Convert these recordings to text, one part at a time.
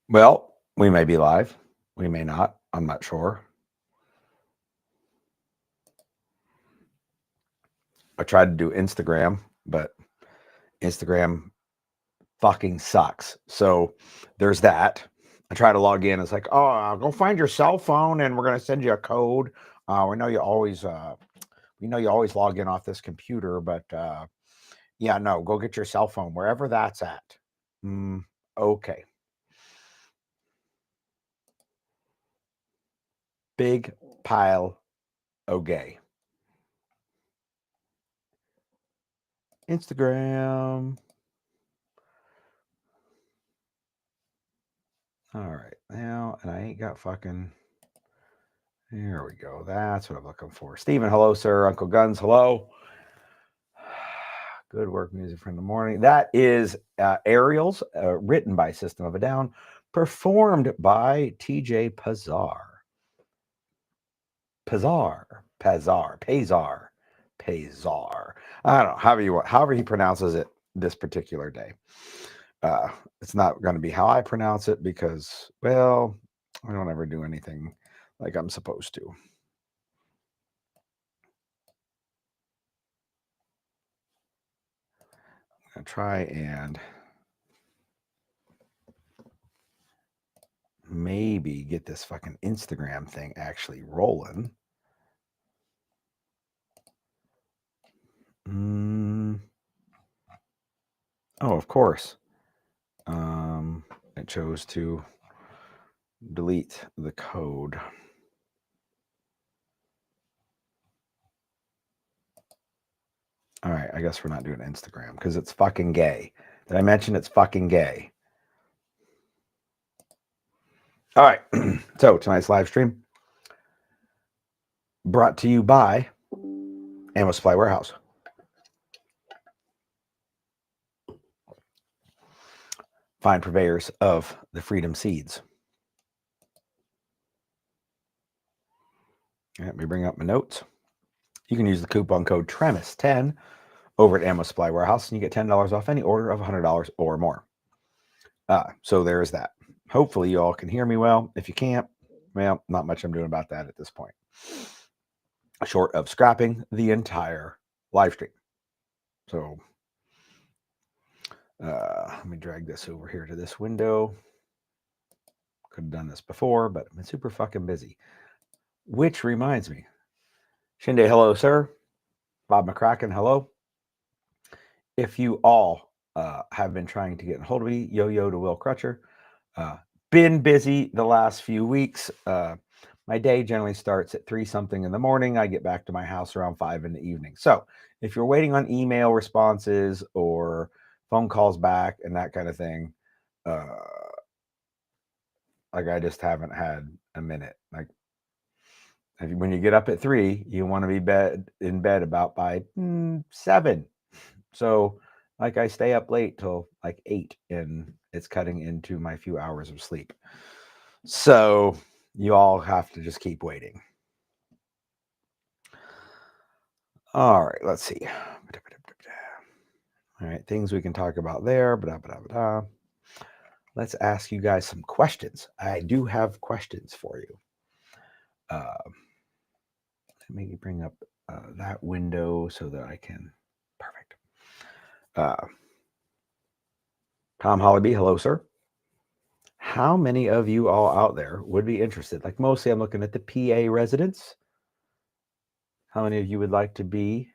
Well, we may be live. We may not. I'm not sure. I tried to do Instagram, but Instagram fucking sucks. So there's that. I try to log in. It's like, oh, go find your cell phone, and we're gonna send you a code. We know you always, log in off this computer, but yeah, no, go get your cell phone wherever that's at. Okay. Big pile of gay. Instagram. All right, now, and I ain't got fucking. Here we go. That's what I'm looking for. Steven, hello, sir. Uncle Guns, hello. Good work music from the morning. That is Aerials, written by System of a Down, performed by TJ Pazar. Pazar. I don't know, however he pronounces it this particular day. It's not going to be how I pronounce it because, well, I don't ever do anything like I'm supposed to. I'm going to try and maybe get this fucking Instagram thing actually rolling. Oh, of course. It chose to delete the code. All right, I guess we're not doing Instagram because it's fucking gay. Did I mention it's fucking gay? All right, so tonight's live stream brought to you by Ammo Supply Warehouse. Fine purveyors of the Freedom Seeds. Let me bring up my notes. You can use the coupon code TREMIS10 over at Ammo Supply Warehouse, and you get $10 off any order of $100 or more. So there's that. Hopefully you all can hear me well. If you can't, well, not much I'm doing about that at this point. Short of scrapping the entire live stream. So let me drag this over here to this window. Could have done this before, but I've been super fucking busy. Which reminds me. Shinde, hello, sir. Bob McCracken, hello. If you all have been trying to get a hold of me, yo-yo to Will Crutcher. Been busy the last few weeks. My day generally starts at 3-something in the morning. I get back to my house around 5 in the evening. So if you're waiting on email responses or phone calls back and that kind of thing, like I just haven't had a minute. Like when you get up at 3, you want to be in bed about by 7. So like I stay up late till like 8, and it's cutting into my few hours of sleep. So you all have to just keep waiting. All right, let's see. All right, things we can talk about there. Let's ask you guys some questions. I do have questions for you. Let me bring up that window so that I can. Perfect. Tom Hollyby, hello, sir. How many of you all out there would be interested? Like mostly I'm looking at the PA residents. How many of you would like to be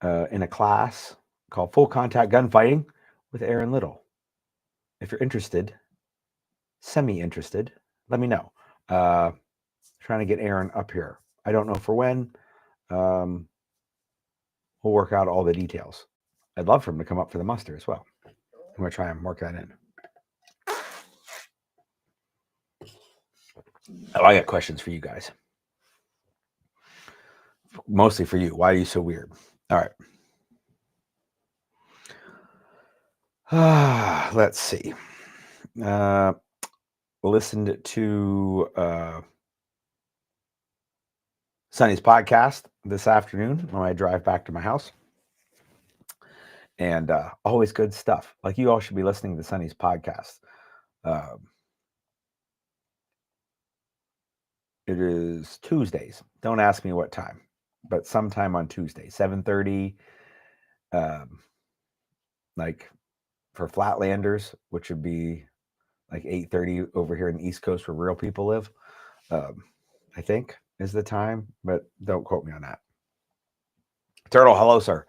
in a class called Full Contact Gunfighting with Aaron Little? If you're interested, semi-interested, let me know. Trying to get Aaron up here. I don't know for when. We'll work out all the details. I'd love for him to come up for the muster as well. I'm going to try and work that in. Oh, I got questions for you guys. Mostly for you. Why are you so weird? All right. Let's see. Listened to Sonny's podcast this afternoon when I drive back to my house. and always good stuff. Like, you all should be listening to Sonny's podcast. It is Tuesdays. Don't ask me what time, but sometime on Tuesday, 7:30. Like for Flatlanders, which would be like 8:30 over here in the East Coast where real people live. I think is the time, but don't quote me on that. Turtle, hello, sir.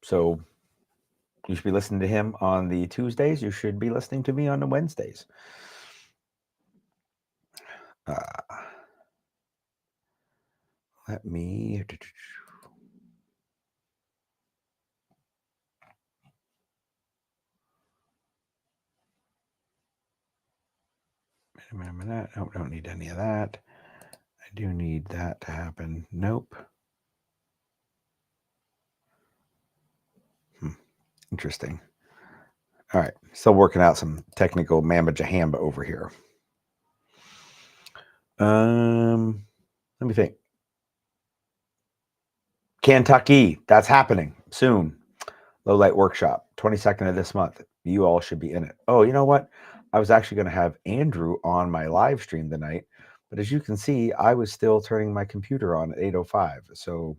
So you should be listening to him on the Tuesdays. You should be listening to me on the Wednesdays. Let me. Nope, don't need any of that. I do need that to happen. Nope. Interesting. All right. Still working out some technical mamba jahamba over here. Let me think. Kentucky. That's happening soon. Low light workshop, 22nd of this month. You all should be in it. Oh, you know what? I was actually going to have Andrew on my live stream tonight, but as you can see, I was still turning my computer on at 8:05. So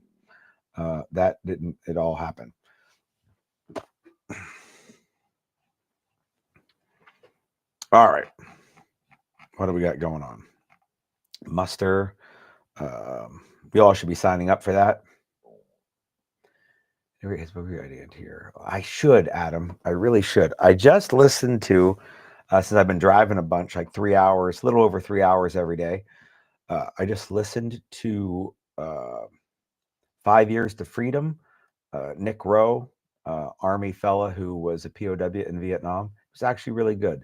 that didn't at all happen. All right. What do we got going on? Muster. We all should be signing up for that. Here. I should, Adam. I really should. I just listened to, since I've been driving a bunch, like 3 hours, a little over 3 hours every day. I just listened to 5 Years to Freedom. Nick Rowe, Army fella who was a POW in Vietnam. It was actually really good.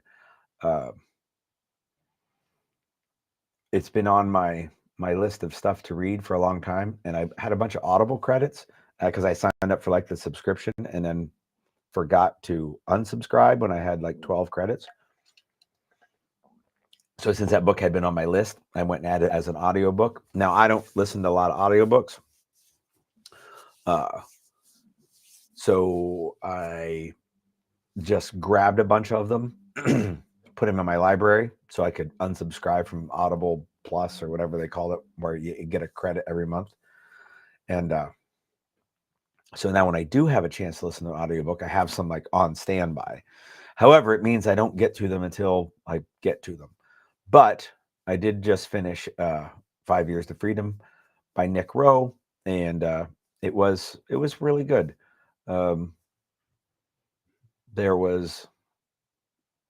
It's been on my list of stuff to read for a long time, and I had a bunch of Audible credits because I signed up for like the subscription and then forgot to unsubscribe when I had like 12 credits. So since that book had been on my list, I went and added it as an audiobook. Now, I don't listen to a lot of audiobooks. So I just grabbed a bunch of them, put them in my library so I could unsubscribe from Audible Plus or whatever they call it, where you get a credit every month. And so now when I do have a chance to listen to an audiobook, I have some like on standby. However, it means I don't get to them until I get to them. But I did just finish 5 Years to Freedom by Nick Rowe, and it was really good. There was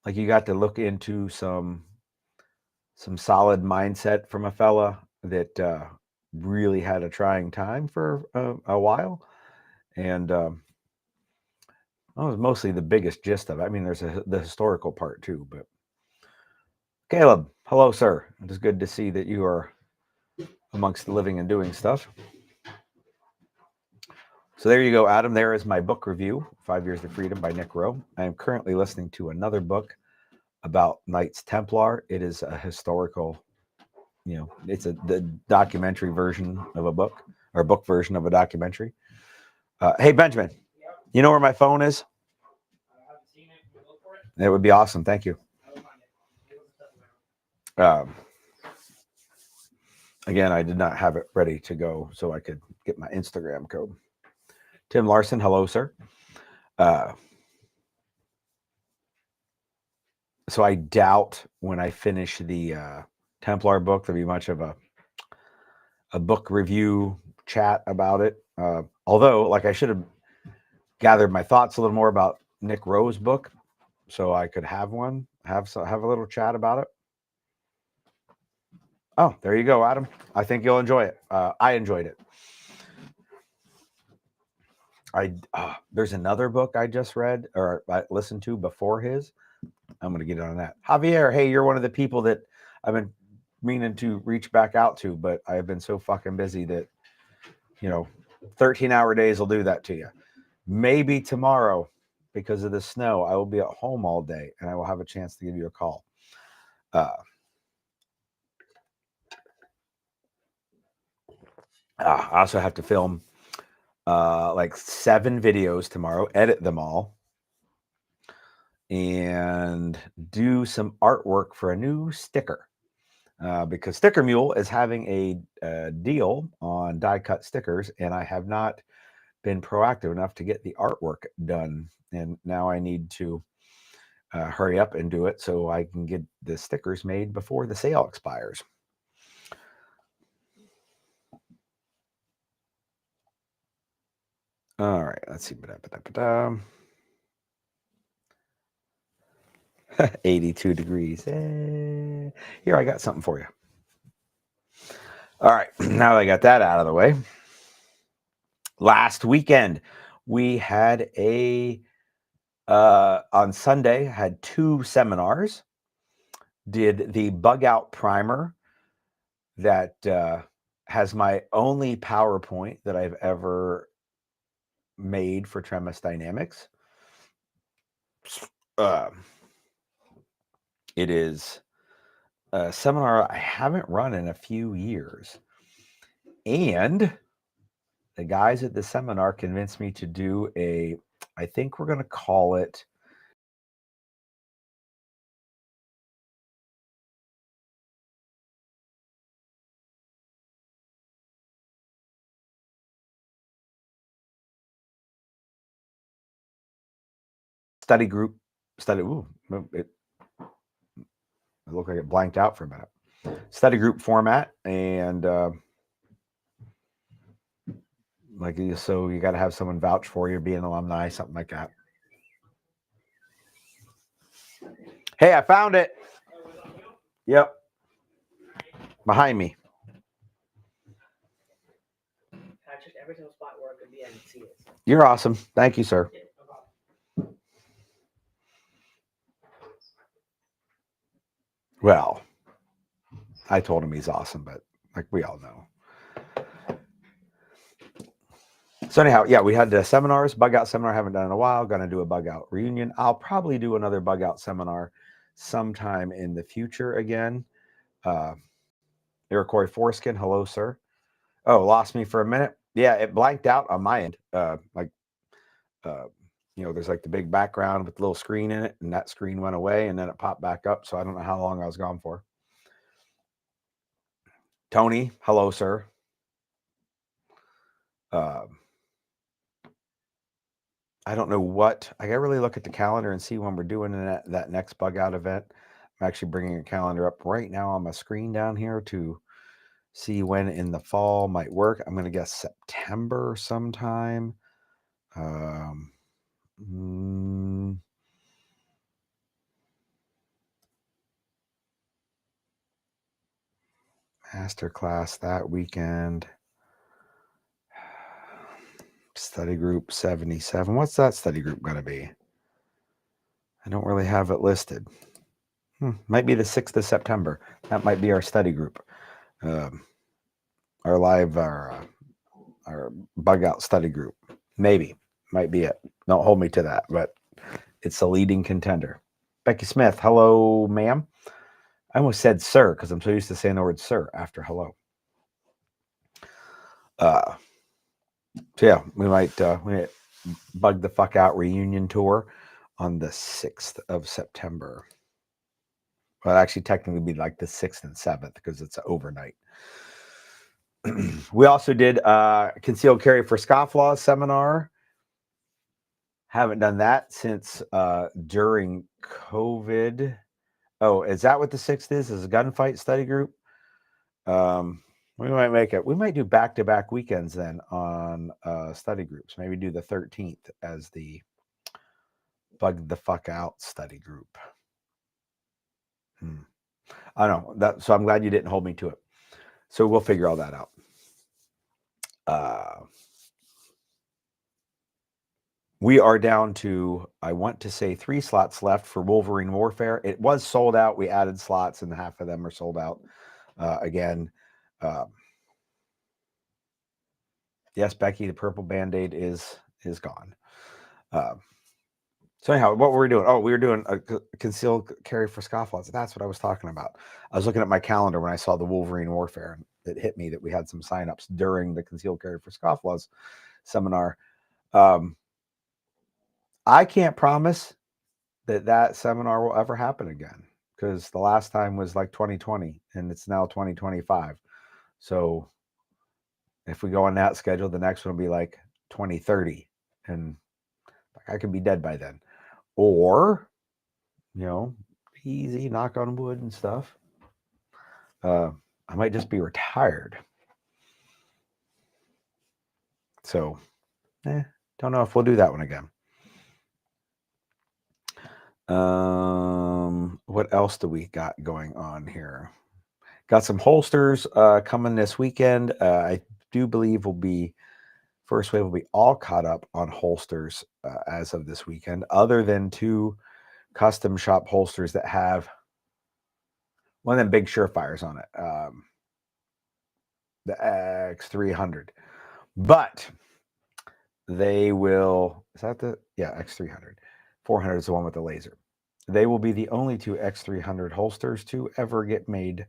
like, you got to look into some solid mindset from a fella that really had a trying time for a while, and that was mostly the biggest gist of it. I mean, there's the historical part too, but Caleb, hello, sir. It is good to see that you are amongst the living and doing stuff. So there you go, Adam. There is my book review, 5 Years to Freedom by Nick Rowe. I am currently listening to another book about Knights Templar. It is a historical, it's the documentary version of a book, or book version of a documentary. Hey, Benjamin, you know where my phone is? I haven't seen it. Can you look for it? It would be awesome. Thank you. Again, I did not have it ready to go so I could get my Instagram code. Tim Larson, hello, sir. So I doubt when I finish the Templar book, there'll be much of a book review chat about it. Although, like, I should have gathered my thoughts a little more about Nick Rowe's book, so I could have a little chat about it. Oh, there you go, Adam. I think you'll enjoy it. I enjoyed it. There's another book I just read or I listened to before his. I'm going to get on that. Javier, hey, you're one of the people that I've been meaning to reach back out to, but I've been so fucking busy that, 13-hour days will do that to you. Maybe tomorrow, because of the snow, I will be at home all day and I will have a chance to give you a call. I also have to film like 7 videos tomorrow, edit them all, and do some artwork for a new sticker. Because Sticker Mule is having a deal on die cut stickers, and I have not been proactive enough to get the artwork done. And now I need to hurry up and do it so I can get the stickers made before the sale expires. All right, let's see. 82 degrees. Here, I got something for you. All right, now that I got that out of the way, last weekend we had on Sunday, had 2 seminars. Did the bug out primer that has my only PowerPoint that I've ever made for Tremis Dynamics. It is a seminar I haven't run in a few years. And the guys at the seminar convinced me to do I think we're going to call it study group. Ooh, it looked like it blanked out for a minute. Study group format, and so you got to have someone vouch for you, be an alumni, something like that. Hey, I found it. Yep. Behind me. Patrick, every single spot where I could be, I can see it. You're awesome. Thank you, sir. Yeah, no problem. Well, I told him he's awesome, but like we all know. So anyhow, yeah, we had the seminars, bug out seminar, haven't done in a while. Going to do a bug out reunion. I'll probably do another bug out seminar sometime in the future again. Iroquois Foreskin, hello, sir. Oh, lost me for a minute. Yeah, it blanked out on my end. There's like the big background with the little screen in it, and that screen went away, and then it popped back up. So I don't know how long I was gone for. Tony, hello, sir. I don't know what. I gotta really look at the calendar and see when we're doing that next bug out event. I'm actually bringing a calendar up right now on my screen down here to see when in the fall might work. I'm gonna guess September sometime. Masterclass that weekend. Study group 77. What's that study group going to be? I don't really have it listed. Might be the 6th of September. That might be our study group. Our bug out study group. Maybe. Might be it. Don't hold me to that, but it's a leading contender. Becky Smith, hello, ma'am. I almost said sir because I'm so used to saying the word sir after hello. So yeah, we might bug the fuck out reunion tour on the 6th of September. Well, actually technically be like the 6th and 7th because it's overnight. We also did concealed carry for scofflaws seminar. Haven't done that since during COVID. Oh, is that what the 6th is? Is a gunfight study group? We might make it. We might do back-to-back weekends then on study groups. Maybe do the 13th as the bug the fuck out study group. I don't know that. So I'm glad you didn't hold me to it. So we'll figure all that out. We are down to, I want to say 3 slots left for Wolverine Warfare. It was sold out. We added slots and half of them are sold out again. Yes, Becky, the purple Band-Aid is gone. So anyhow, what were we doing? Oh, we were doing a concealed carry for scofflaws. That's what I was talking about. I was looking at my calendar when I saw the Wolverine Warfare, and it hit me that we had some signups during the concealed carry for scofflaws seminar. I can't promise that seminar will ever happen again, because the last time was like 2020 and it's now 2025. So if we go on that schedule, the next one will be like 2030, and I could be dead by then. Or, easy, knock on wood and stuff. I might just be retired. So, don't know if we'll do that one again. What else do we got going on here? Got some holsters coming this weekend. I do believe first wave will be all caught up on holsters as of this weekend, other than 2 custom shop holsters that have one of them big Surefires on it, the X300. But they will, is that X300? 400 is the one with the laser. They will be the only 2 X300 holsters to ever get made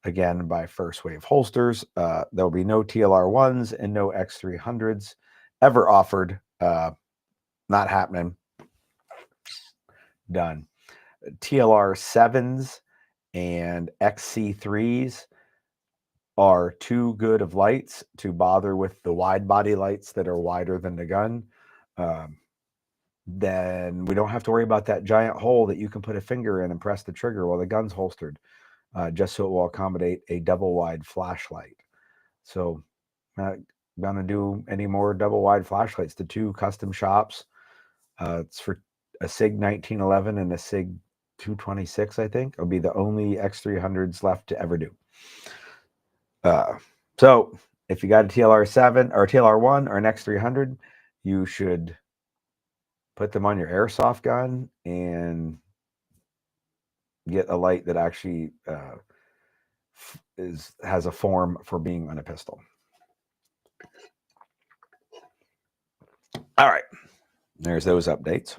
again by First Wave Holsters. There will be no TLR 1s and no X300s ever offered. Not happening. Done. TLR 7s and XC3s are too good of lights to bother with the wide body lights that are wider than the gun. Then we don't have to worry about that giant hole that you can put a finger in and press the trigger while the gun's holstered, just so it will accommodate a double wide flashlight. So not gonna do any more double wide flashlights. The 2 custom shops, it's for a SIG 1911 and a SIG 226, I think. It'll be the only X300s left to ever do. So if you got a TLR 7 or a TLR 1 or an X300, you should put them on your airsoft gun and get a light that actually has a form for being on a pistol. All right, there's those updates.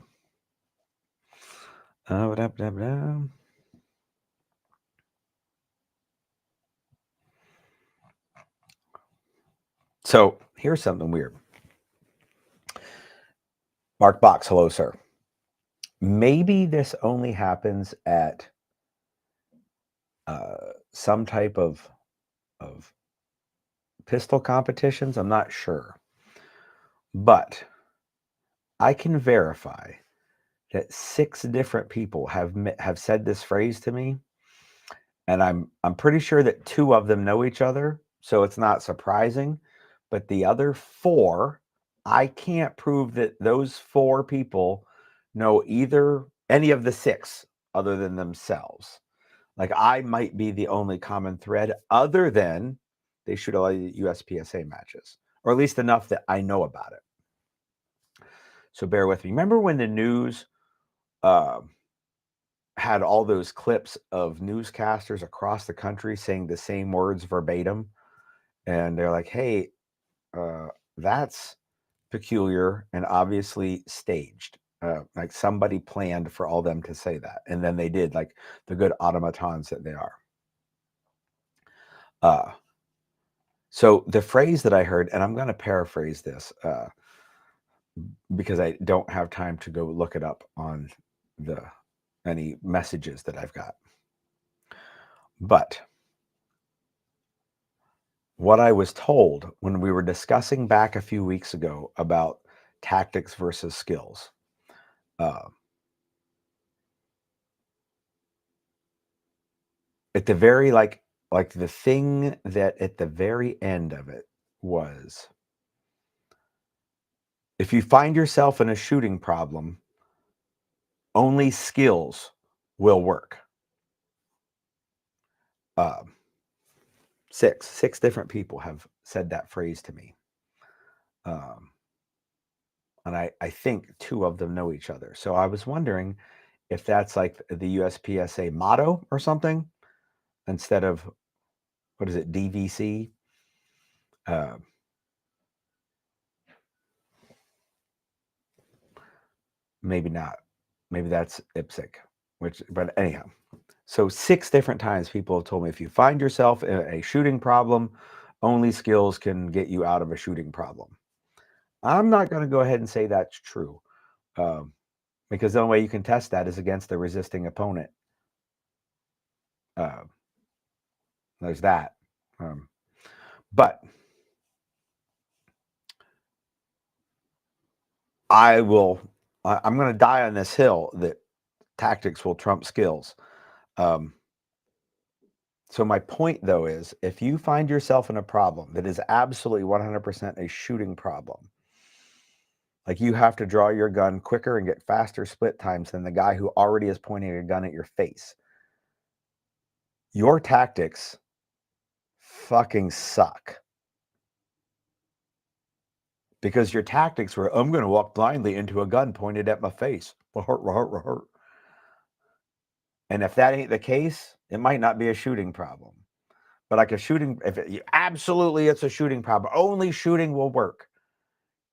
So here's something weird. Mark Box, hello, sir. Maybe this only happens at some type of pistol competitions. I'm not sure. But I can verify that 6 different people have said this phrase to me. And I'm pretty sure that 2 of them know each other. So it's not surprising. But the other 4, I can't prove that those 4 people know any of the 6 other than themselves. Like, I might be the only common thread, other than they shoot a lot of USPSA matches, or at least enough that I know about it. So bear with me. Remember when the news had all those clips of newscasters across the country saying the same words verbatim? And they're like, hey, that's peculiar and obviously staged. Like somebody planned for all them to say that. And then they did, like the good automatons that they are. So the phrase that I heard, and I'm going to paraphrase this because I don't have time to go look it up on any messages that I've got. But what I was told when we were discussing back a few weeks ago about tactics versus skills, at the very like the thing that at the very end of it was, if you find yourself in a shooting problem, only skills will work. 6 different people have said that phrase to me. And I think 2 of them know each other. So I was wondering if that's like the USPSA motto or something, instead of, what is it, DVC? Maybe not. Maybe that's IPSC, but anyhow. So 6 different times people have told me, if you find yourself in a shooting problem, only skills can get you out of a shooting problem. I'm not going to go ahead and say that's true, because the only way you can test that is against the resisting opponent. There's that. But I'm going to die on this hill that tactics will trump skills. So my point, though, is if you find yourself in a problem that is absolutely 100% a shooting problem, like you have to draw your gun quicker and get faster split times than the guy who already is pointing a gun at your face, your tactics fucking suck. Because your tactics were, I'm going to walk blindly into a gun pointed at my face. And if that ain't the case, it might not be a shooting problem. But like a shooting, absolutely it's a shooting problem. Only shooting will work.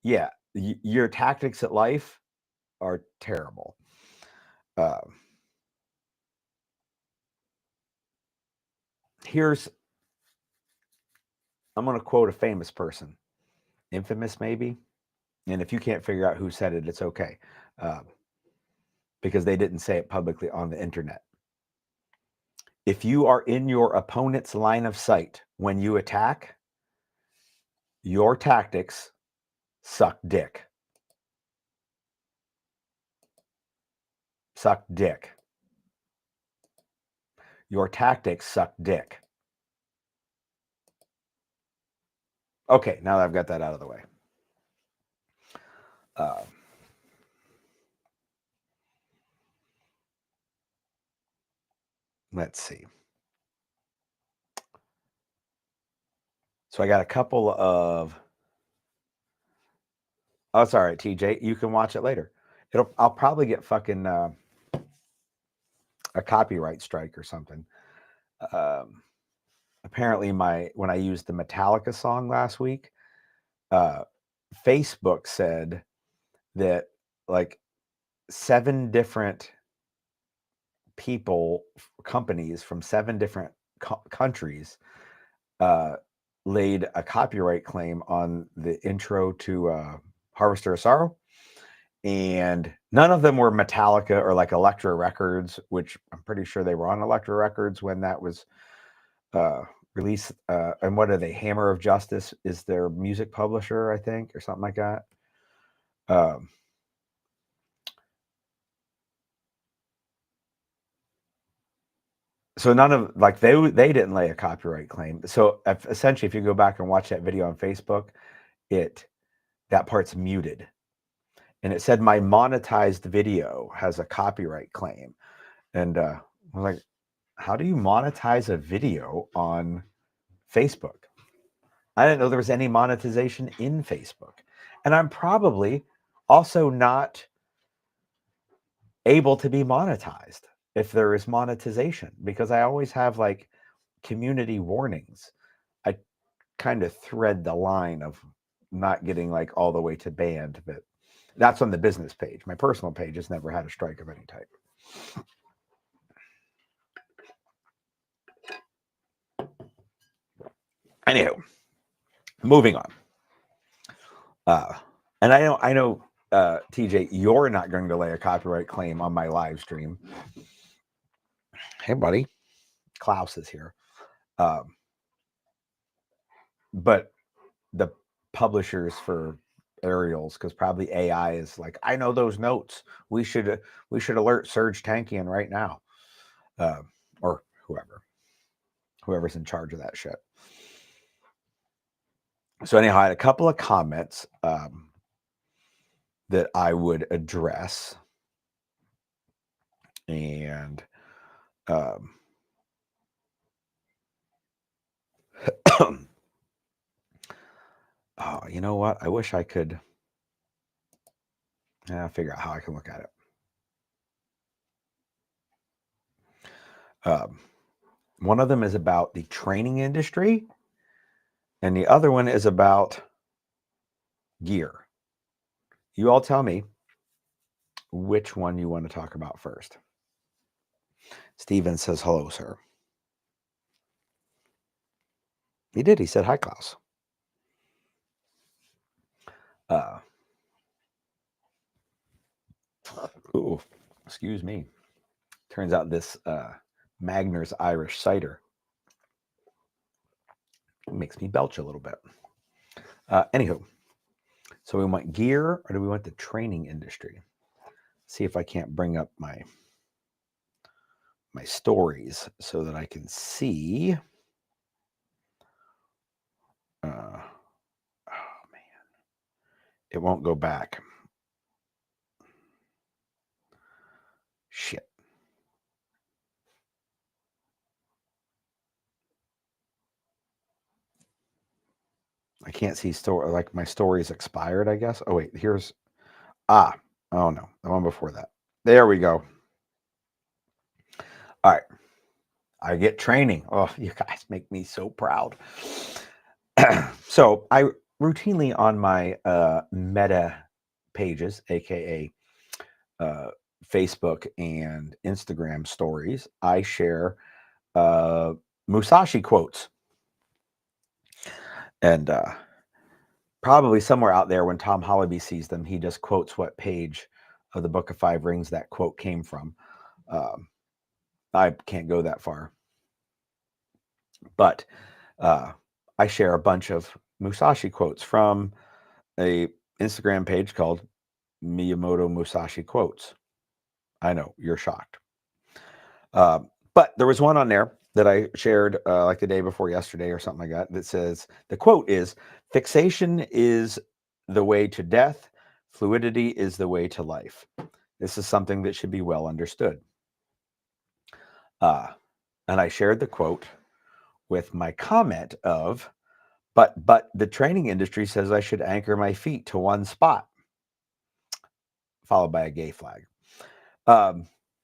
Yeah, your tactics at life are terrible. I'm going to quote a famous person, infamous maybe. And if you can't figure out who said it, it's okay. Because they didn't say it publicly on the internet. If you are in your opponent's line of sight when you attack, your tactics suck dick. Suck dick. Your tactics suck dick. Okay, now that I've got that out of the way. Let's see. So I got a couple of... Oh, it's all right, TJ. You can watch it later. I'll probably get fucking a copyright strike or something. Apparently, when I used the Metallica song last week, Facebook said that like 7 different companies from 7 different countries laid a copyright claim on the intro to Harvester of Sorrow. And none of them were Metallica or like Elektra Records, which I'm pretty sure they were on Elektra Records when that was released. And what are they? Hammer of Justice is their music publisher, I think, or something like that. So none of like they didn't lay a copyright claim. So essentially, if you go back and watch that video on Facebook, that part's muted, and it said my monetized video has a copyright claim, and I was like, how do you monetize a video on Facebook? I didn't know there was any monetization in Facebook, and I'm probably also not able to be monetized if there is monetization, because I always have like community warnings. I kind of thread the line of not getting like all the way to banned, but that's on the business page. My personal page has never had a strike of any type. Anywho, moving on. And I know, TJ, you're not going to lay a copyright claim on my live stream. Hey, buddy, Klaus is here. But the publishers for aerials, because probably AI is like, I know those notes. We should alert Serge Tankian right now, or whoever's in charge of that shit. So anyhow, I had a couple of comments that I would address, and oh, you know what? I wish I could. Figure out how I can look at it. One of them is about the training industry, and the other one is about gear. You all tell me which one you want to talk about first. Steven says, hello, sir. He did. He said, hi, Klaus. Ooh, excuse me. Turns out this Magner's Irish cider makes me belch a little bit. Anywho, so we want gear, or do we want the training industry? See if I can't bring up my stories so that I can see. Oh man, it won't go back. Shit. I can't see story, like my story's expired, I guess. Oh wait, here's oh no, the one before that. There we go. All right. I get training. Oh, you guys make me so proud. So I routinely on my meta pages, aka Facebook and Instagram stories, I share Musashi quotes. And probably somewhere out there when Tom Hollaby sees them, he just quotes what page of the Book of Five Rings that quote came from. I can't go that far. But I share a bunch of Musashi quotes from a Instagram page called Miyamoto Musashi Quotes. I know, you're shocked. But there was one on there that I shared like the day before yesterday or something like that that says, the quote is, fixation is the way to death, fluidity is the way to life. This is something that should be well understood. And I shared the quote with my comment of, but the training industry says I should anchor my feet to one spot, followed by a gay flag.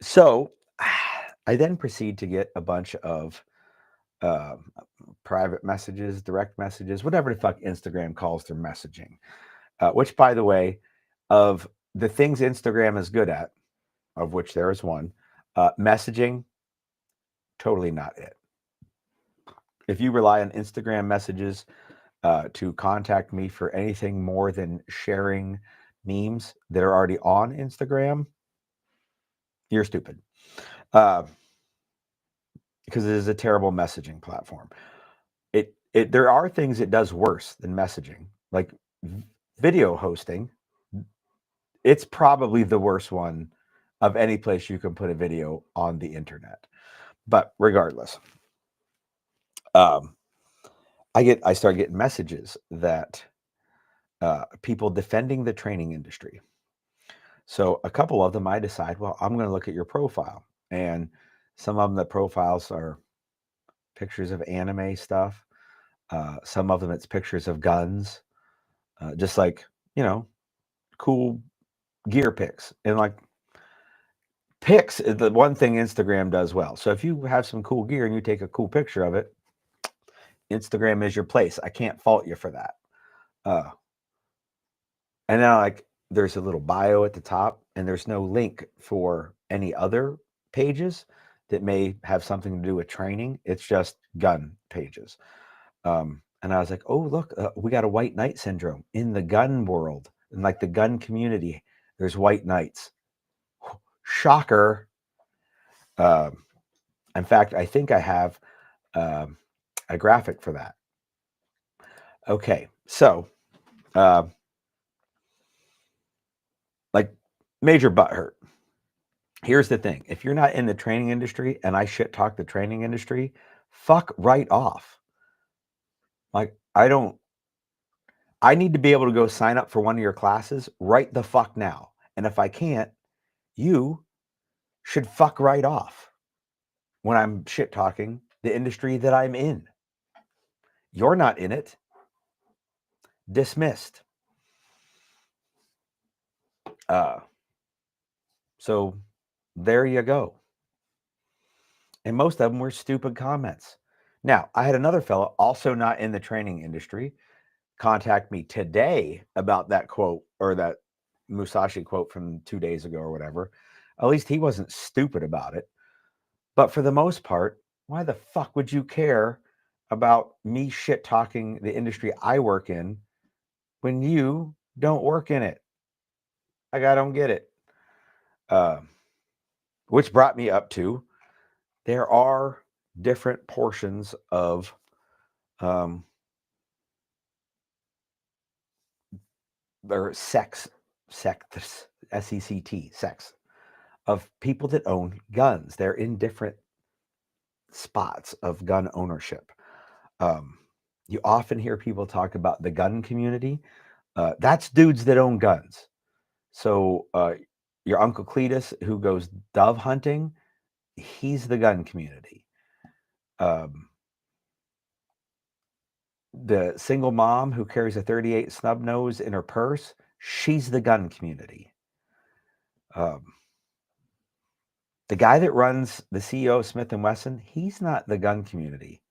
So I then proceed to get a bunch of private messages, direct messages, whatever the fuck Instagram calls their messaging. Which, by the way, of the things Instagram is good at, of which there is one, messaging, totally not it. If you rely on Instagram messages to contact me for anything more than sharing memes that are already on Instagram, you're stupid. Because it is a terrible messaging platform. There are things it does worse than messaging, like video hosting. It's probably the worst one of any place you can put a video on the internet. But regardless, I start getting messages that people defending the training industry. So a couple of them, I decide, well, I'm going to look at your profile, and some of them, the profiles are pictures of anime stuff. Some of them, it's pictures of guns, just like, cool gear pics. And like pics is the one thing Instagram does well. So if you have some cool gear and you take a cool picture of it, Instagram is your place. I can't fault you for that. And now, like, there's a little bio at the top, and there's no link for any other pages that may have something to do with training. It's just gun pages. And I was like, oh, look, we got a white knight syndrome in the gun world, in like the gun community. There's white knights. Shocker. In fact, I think I have a graphic for that. Okay, so like major butt hurt. Here's the thing. If you're not in the training industry and I shit talk the training industry, fuck right off. Like, I need to be able to go sign up for one of your classes right the fuck now. And if I can't, you should fuck right off when I'm shit talking the industry that I'm in. You're not in it. Dismissed. So there you go. And most of them were stupid comments. Now, I had another fellow, also not in the training industry, contact me today about that quote, or that Musashi quote from 2 days ago or whatever. At least he wasn't stupid about it. But for the most part, why the fuck would you care about me shit talking the industry I work in when you don't work in it. Like, I don't get it. Which brought me up to, there are different portions of their sects, S-E-C-T, sex, of people that own guns. They're in different spots of gun ownership. You often hear people talk about the gun community. That's dudes that own guns. So your Uncle Cletus, who goes dove hunting, he's the gun community. The single mom who carries a 38 snub nose in her purse, she's the gun community. The guy that runs the CEO of Smith & Wesson, he's not the gun community.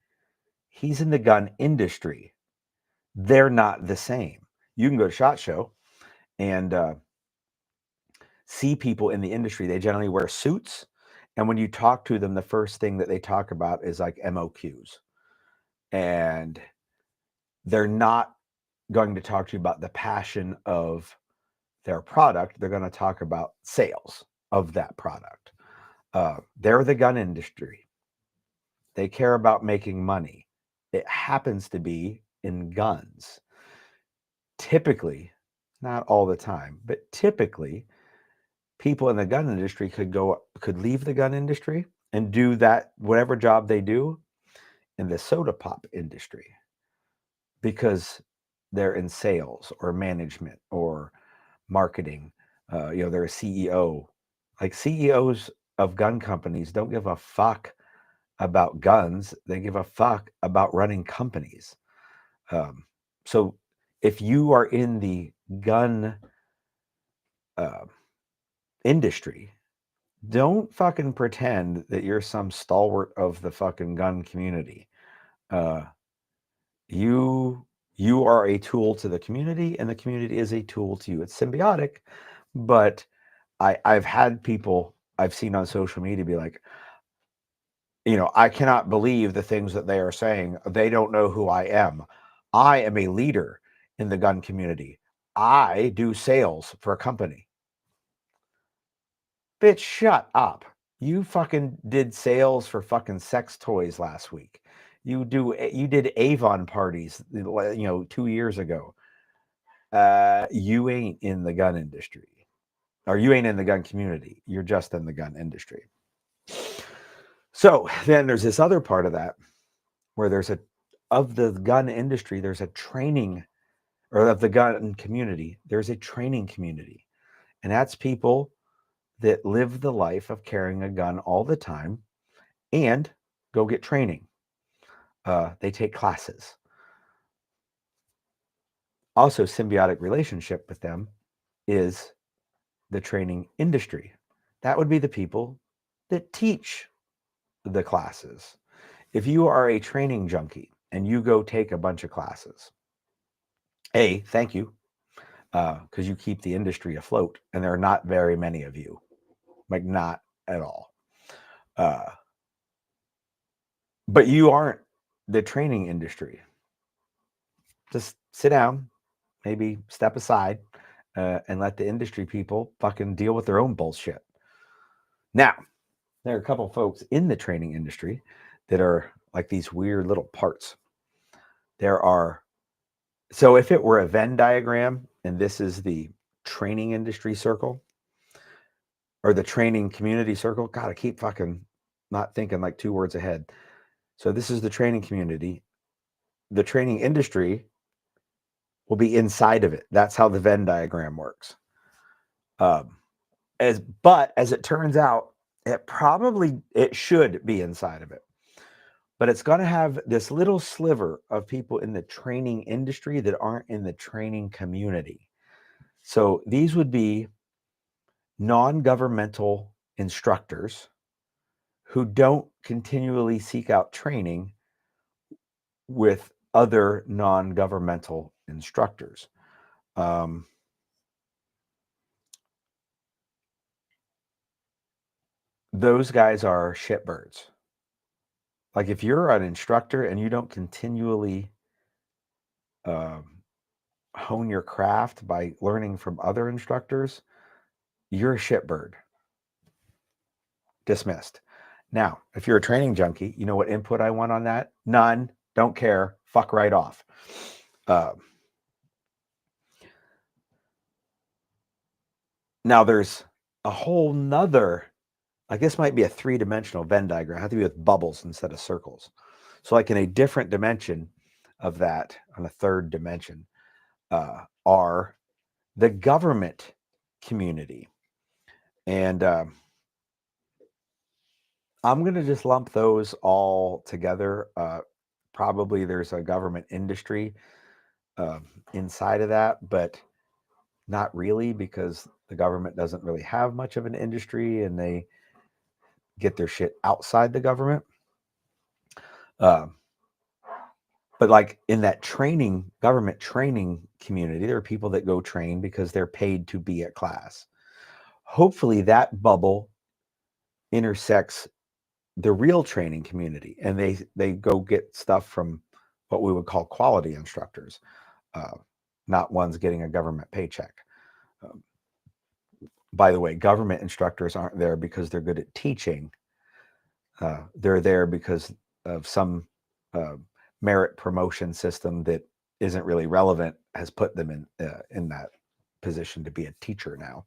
He's in the gun industry. They're not the same. You can go to SHOT Show and see people in the industry. They generally wear suits. And when you talk to them, the first thing that they talk about is like MOQs. And they're not going to talk to you about the passion of their product. They're going to talk about sales of that product. They're the gun industry. They care about making money. It happens to be in guns. Typically, not all the time, but typically, people in the gun industry could leave the gun industry and do that whatever job they do in the soda pop industry because they're in sales or management or marketing. They're a CEO. Like, CEOs of gun companies don't give a fuck about guns. They give a fuck about running companies. So if you are in the gun industry, don't fucking pretend that you're some stalwart of the fucking gun community. You are a tool to the community, and the community is a tool to you. It's symbiotic, but I've had people I've seen on social media be like, I cannot believe the things that they are saying. They don't know who I am. I am a leader in the gun community. I do sales for a company. Bitch, shut up. You fucking did sales for fucking sex toys last week. You did Avon parties, 2 years ago. You ain't in the gun industry, or you ain't in the gun community. You're just in the gun industry. So then there's this other part of that where of the gun industry, there's a training, or of the gun community, there's a training community. And that's people that live the life of carrying a gun all the time and go get training. They take classes. Also, symbiotic relationship with them is the training industry. That would be the people that teach the classes. If you are a training junkie and you go take a bunch of classes, thank you, because you keep the industry afloat, and there are not very many of you, like not at all. But you aren't the training industry. Just sit down, maybe step aside, and let the industry people fucking deal with their own bullshit. Now, there are a couple folks in the training industry that are like these weird little parts. So if it were a Venn diagram, and this is the training industry circle, or the training community circle, God, I keep fucking not thinking like 2 words ahead. So this is the training community. The training industry will be inside of it. That's how the Venn diagram works. But as it turns out, it should be inside of it. But it's going to have this little sliver of people in the training industry that aren't in the training community. So these would be non-governmental instructors who don't continually seek out training with other non-governmental instructors. Those guys are shitbirds. Like, if you're an instructor and you don't continually hone your craft by learning from other instructors, you're a shitbird. Dismissed. Now, if you're a training junkie, you know what input I want on that? None. Don't care. Fuck right off. Now there's a whole nother, like this might be a 3-dimensional Venn diagram. It has to be with bubbles instead of circles. So like in a different dimension of that, on a third dimension, are the government community. And I'm going to just lump those all together. Probably there's a government industry inside of that, but not really, because the government doesn't really have much of an industry and they get their shit outside the government. But like in that government training community, there are people that go train because they're paid to be at class. Hopefully that bubble intersects the real training community, and they go get stuff from what we would call quality instructors, not ones getting a government paycheck. By the way, government instructors aren't there because they're good at teaching. They're there because of some merit promotion system that isn't really relevant has put them in that position to be a teacher now.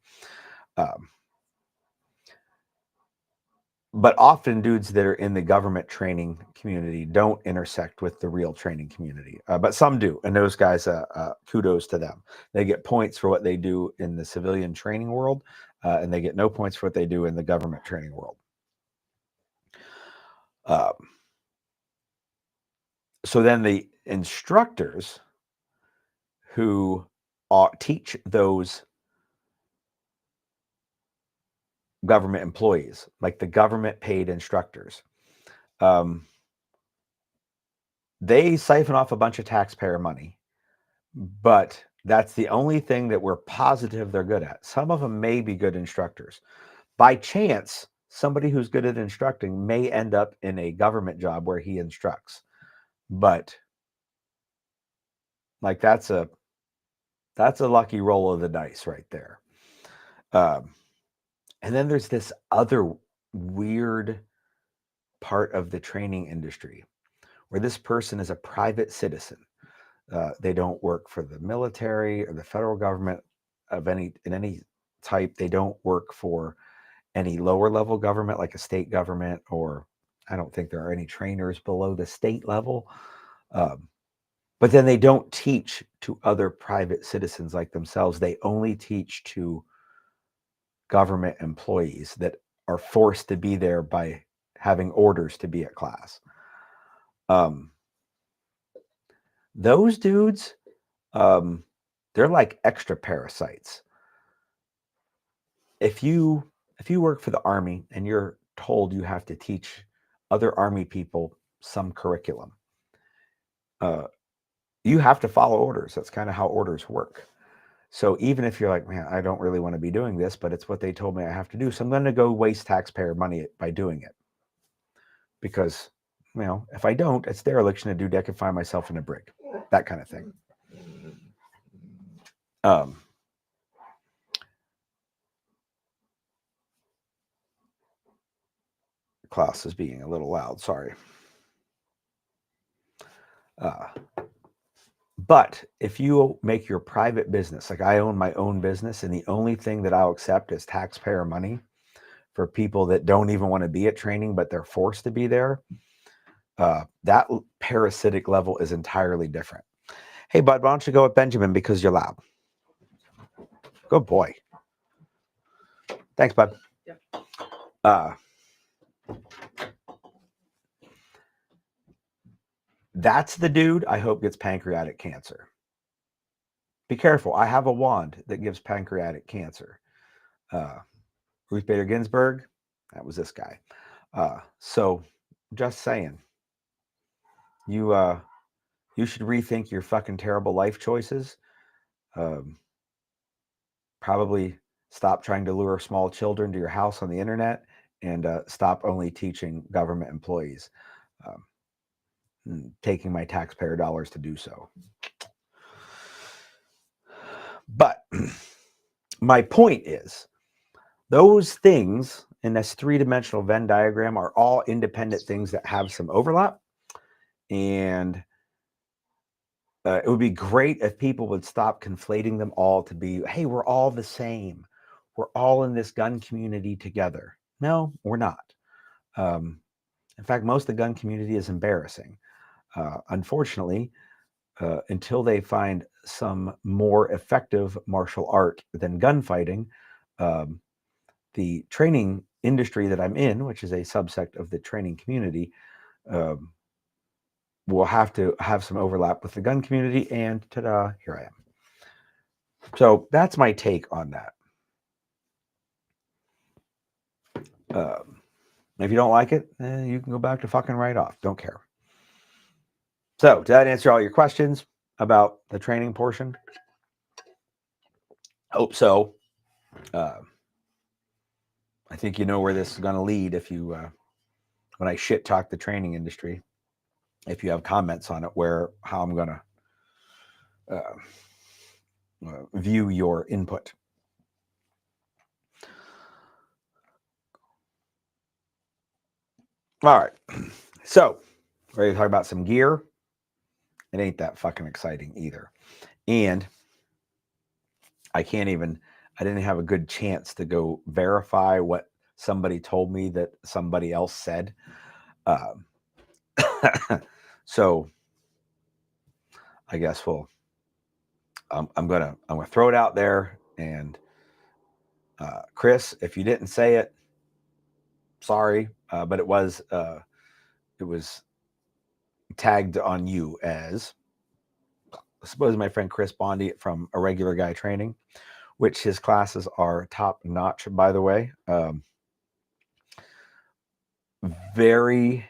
But often dudes that are in the government training community don't intersect with the real training community, but some do. And those guys, kudos to them. They get points for what they do in the civilian training world, and they get no points for what they do in the government training world. So then the instructors who teach those government employees, like the government paid instructors, they siphon off a bunch of taxpayer money, but that's the only thing that we're positive they're good at. Some of them may be good instructors. By chance, somebody who's good at instructing may end up in a government job where he instructs. But like that's a lucky roll of the dice right there. And then there's this other weird part of the training industry where this person is a private citizen. They don't work for the military or the federal government in any type. They don't work for any lower level government like a state government, or I don't think there are any trainers below the state level. But then they don't teach to other private citizens like themselves. They only teach to government employees that are forced to be there by having orders to be at class. Those dudes, they're like extra parasites. If you work for the Army and you're told you have to teach other Army people some curriculum, you have to follow orders. That's kind of how orders work. So even if you're like, man, I don't really want to be doing this, but it's what they told me I have to do, so I'm going to go waste taxpayer money by doing it. Because, if I don't, it's dereliction of duty. I could find myself in a brig. That kind of thing. Klaus is being a little loud. Sorry. But if you make your private business, like I own my own business, and the only thing that I'll accept is taxpayer money for people that don't even want to be at training, but they're forced to be there, that parasitic level is entirely different. Hey, bud, why don't you go with Benjamin because you're loud? Good boy. Thanks, bud. Yep. That's the dude I hope gets pancreatic cancer. Be careful. I have a wand that gives pancreatic cancer. Ruth Bader Ginsburg, that was this guy. So just saying, you should rethink your fucking terrible life choices. Probably stop trying to lure small children to your house on the internet, and stop only teaching government employees, taking my taxpayer dollars to do so. But my point is, those things in this three-dimensional Venn diagram are all independent things that have some overlap. And it would be great if people would stop conflating them all to be, hey, we're all the same. We're all in this gun community together. No, we're not. In fact, most of the gun community is embarrassing. Unfortunately, until they find some more effective martial art than gunfighting, the training industry that I'm in, which is a subsect of the training community, will have to have some overlap with the gun community, and ta-da, here I am. So that's my take on that. If you don't like it, you can go back to fucking right off. Don't care. So did that answer all your questions about the training portion? Hope so. I think you know where this is going to lead if you, when I shit talk the training industry, if you have comments on it, how I'm going to view your input. All right. So, ready to talk about some gear? It ain't that fucking exciting either. And I didn't have a good chance to go verify what somebody told me that somebody else said. So I guess I'm gonna throw it out there. And Chris, if you didn't say it, sorry, but it was tagged on you as, I suppose, my friend Chris Bondi from A Regular Guy Training, which his classes are top notch, by the way. Very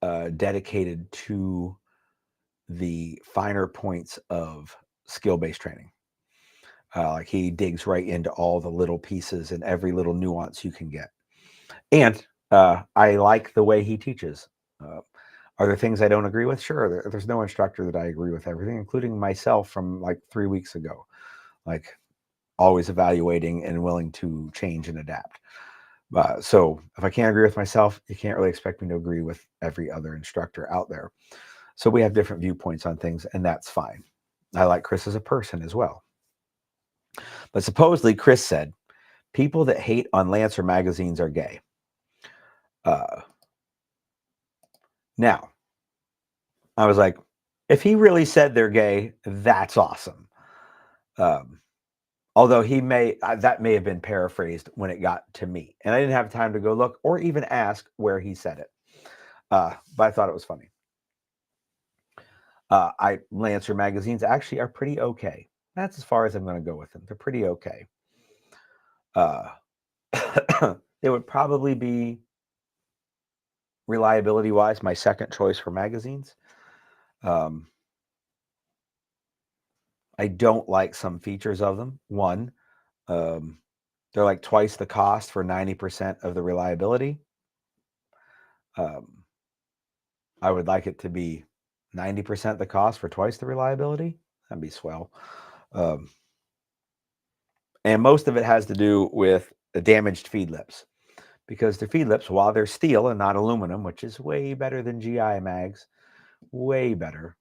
dedicated to the finer points of skill-based training. Like he digs right into all the little pieces and every little nuance you can get. And I like the way he teaches. Are there things I don't agree with? Sure. There's no instructor that I agree with everything, including myself from like 3 weeks ago. Like always evaluating and willing to change and adapt. So if I can't agree with myself, you can't really expect me to agree with every other instructor out there. So we have different viewpoints on things, and that's fine. I like Chris as a person as well. But supposedly Chris said, people that hate on Lancer magazines are gay. Now, I was like, if he really said they're gay, that's awesome. Although that may have been paraphrased when it got to me. And I didn't have time to go look or even ask where he said it. But I thought it was funny. Lancer magazines actually are pretty okay. That's as far as I'm going to go with them. They're pretty okay. It would probably be, reliability-wise, my second choice for magazines. I don't like some features of them. One, they're like twice the cost for 90% of the reliability. I would like it to be 90% the cost for twice the reliability. That'd be swell. And most of it has to do with the damaged feed lips, because the feed lips, while they're steel and not aluminum, which is way better than GI mags, way better.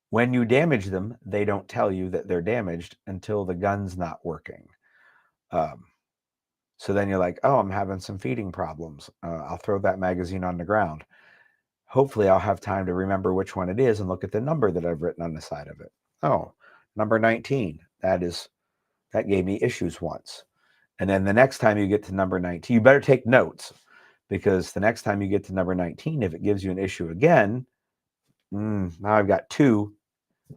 When you damage them, they don't tell you that they're damaged until the gun's not working. So then you're like, oh, I'm having some feeding problems. I'll throw that magazine on the ground. Hopefully I'll have time to remember which one it is and look at the number that I've written on the side of it. Oh, number 19. That gave me issues once. And then the next time you get to number 19, you better take notes, because the next time you get to number 19, if it gives you an issue again, now I've got 2.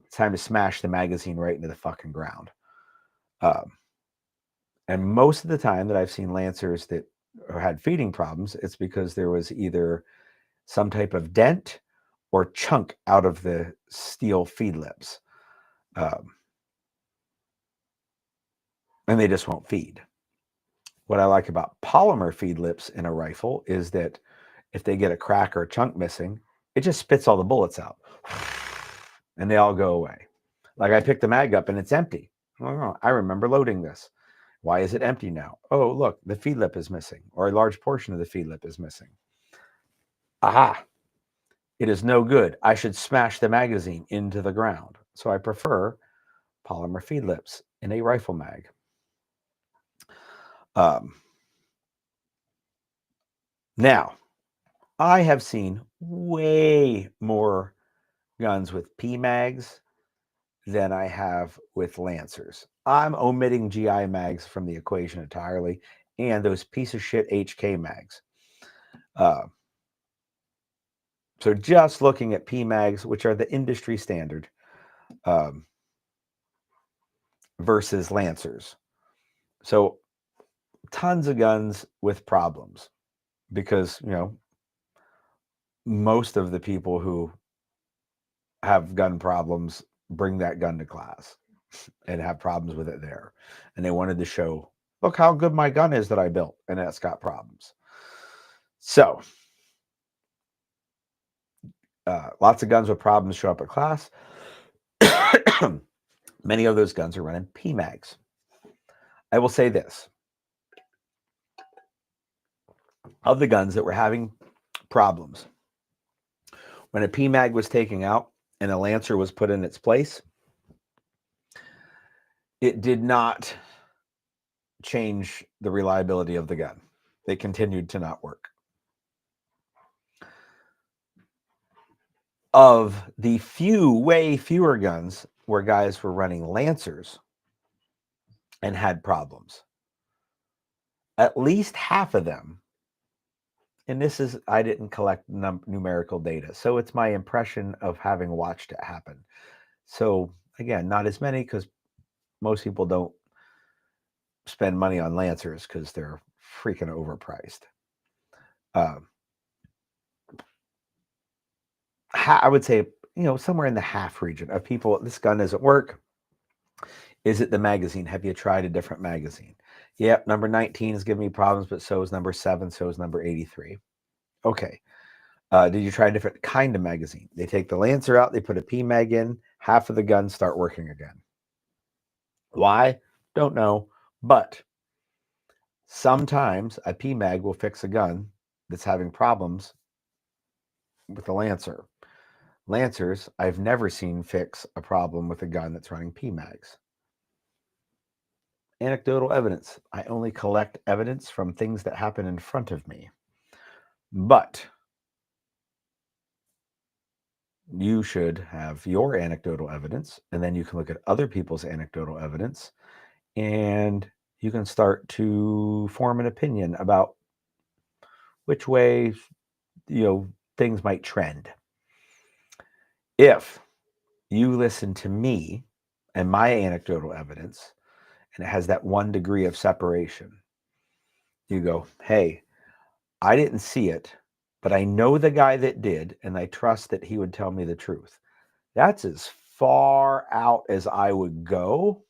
It's time to smash the magazine right into the fucking ground. And most of the time that I've seen Lancers that had feeding problems, it's because there was either some type of dent or chunk out of the steel feed lips. And they just won't feed. What I like about polymer feed lips in a rifle is that if they get a crack or a chunk missing, it just spits all the bullets out and they all go away. Like I picked the mag up and it's empty. Oh, I remember loading this. Why is it empty now? Oh, look, the feed lip is missing, or a large portion of the feed lip is missing. Aha, it is no good. I should smash the magazine into the ground. So I prefer polymer feed lips in a rifle mag. Now, I have seen way more guns with P mags than I have with Lancers. I'm omitting GI mags from the equation entirely, and those piece of shit HK mags. So just looking at P mags, which are the industry standard, versus Lancers. So tons of guns with problems because, most of the people who have gun problems bring that gun to class and have problems with it there. And they wanted to show, look how good my gun is that I built, and it's got problems. So lots of guns with problems show up at class. Many of those guns are running PMags. I will say this. Of the guns that were having problems, when a PMag was taken out and a Lancer was put in its place, it did not change the reliability of the gun. They continued to not work. Of the way fewer guns where guys were running Lancers and had problems, at least half of them, and this is, I didn't collect numerical data, so it's my impression of having watched it happen. So again, not as many because most people don't spend money on Lancers because they're freaking overpriced. I would say, somewhere in the half region of people, this gun doesn't work. Is it the magazine? Have you tried a different magazine? Yep, number 19 is giving me problems, but so is number 7, so is number 83. Okay. Did you try a different kind of magazine? They take the Lancer out, they put a PMag in, half of the guns start working again. Why? Don't know. But sometimes a PMag will fix a gun that's having problems with the Lancer. Lancers, I've never seen fix a problem with a gun that's running PMags. Anecdotal evidence. I only collect evidence from things that happen in front of me. But you should have your anecdotal evidence, and then you can look at other people's anecdotal evidence, and you can start to form an opinion about which way, things might trend. If you listen to me and my anecdotal evidence, and it has that 1 degree of separation, you go, hey, I didn't see it, but I know the guy that did, and I trust that he would tell me the truth. That's as far out as I would go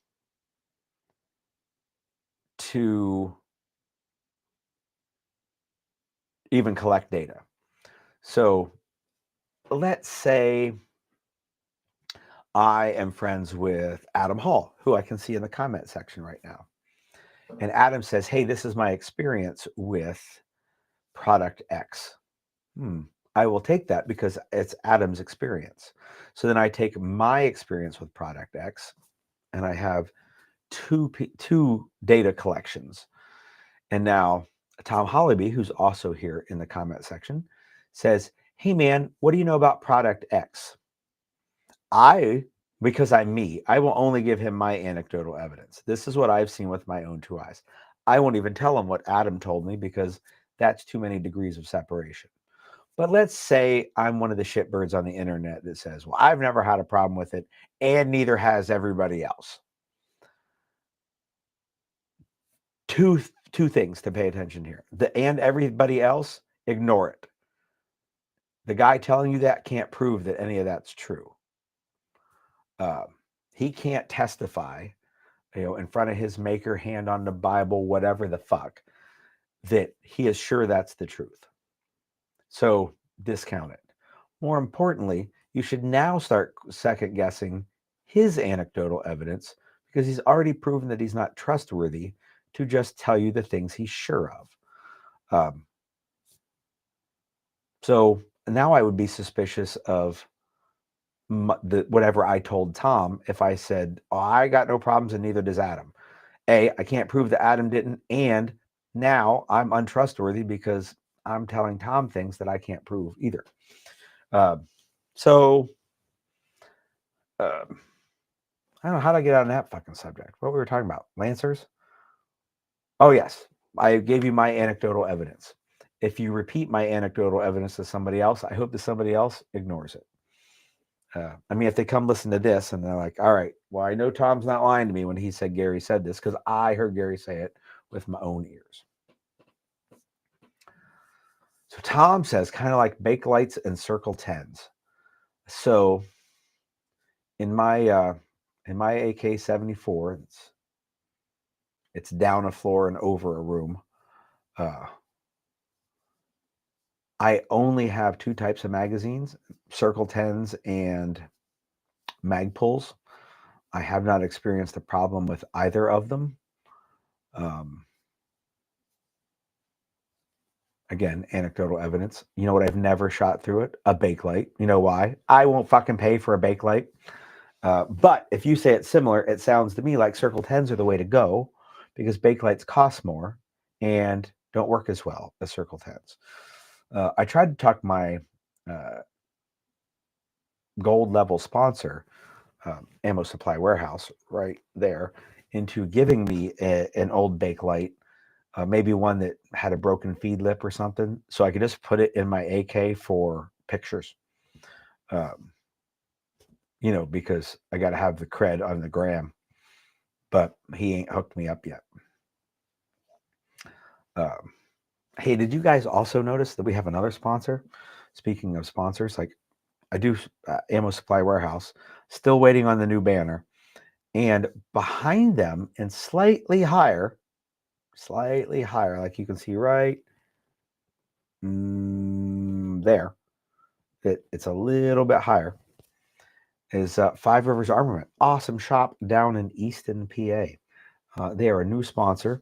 to even collect data. So let's say I am friends with Adam Hall, who I can see in the comment section right now. And Adam says, hey, this is my experience with product X. I will take that because it's Adam's experience. So then I take my experience with product X, and I have two data collections. And now Tom Hollyby, who's also here in the comment section, says, hey man, what do you know about product X? Because I'm me, I will only give him my anecdotal evidence. This is what I've seen with my own 2 eyes. I won't even tell him what Adam told me because that's too many degrees of separation. But let's say I'm one of the shitbirds on the internet that says, well, I've never had a problem with it, and neither has everybody else. Two things to pay attention here. And everybody else, ignore it. The guy telling you that can't prove that any of that's true. He can't testify, in front of his maker, hand on the Bible, whatever the fuck, that he is sure that's the truth. So discount it. More importantly, you should now start second guessing his anecdotal evidence because he's already proven that he's not trustworthy to just tell you the things he's sure of. So now I would be suspicious of whatever I told Tom if I said, oh, I got no problems and neither does Adam. I can't prove that Adam didn't, and now I'm untrustworthy because I'm telling Tom things that I can't prove either. So I don't know how to get out of that fucking subject. What we were talking about, Lancers? Oh yes, I gave you my anecdotal evidence. If you repeat my anecdotal evidence to somebody else, I hope that somebody else ignores it. I mean, if they come listen to this and they're like, all right, well, I know Tom's not lying to me when he said Gary said this because I heard Gary say it with my own ears. So Tom says kind of like Bakelights and Circle 10s. So in my AK-74, it's down a floor and over a room. I only have two types of magazines, Circle 10s and Magpuls. I have not experienced a problem with either of them. Again, anecdotal evidence. You know what I've never shot through it? A Bakelite. You know why? I won't fucking pay for a Bakelite. But if you say it's similar, it sounds to me like Circle 10s are the way to go because Bakelights cost more and don't work as well as Circle 10s. I tried to talk my gold level sponsor, Ammo Supply Warehouse, right there, into giving me an old Bakelite, maybe one that had a broken feed lip or something, so I could just put it in my AK for pictures. You know, because I got to have the cred on the gram, but he ain't hooked me up yet. Hey, did you guys also notice that we have another sponsor? Speaking of sponsors, like I do Ammo Supply Warehouse, still waiting on the new banner. And behind them and slightly higher, like you can see right there, it's a little bit higher, is Five Rivers Armament. Awesome shop down in Easton, PA. They are a new sponsor.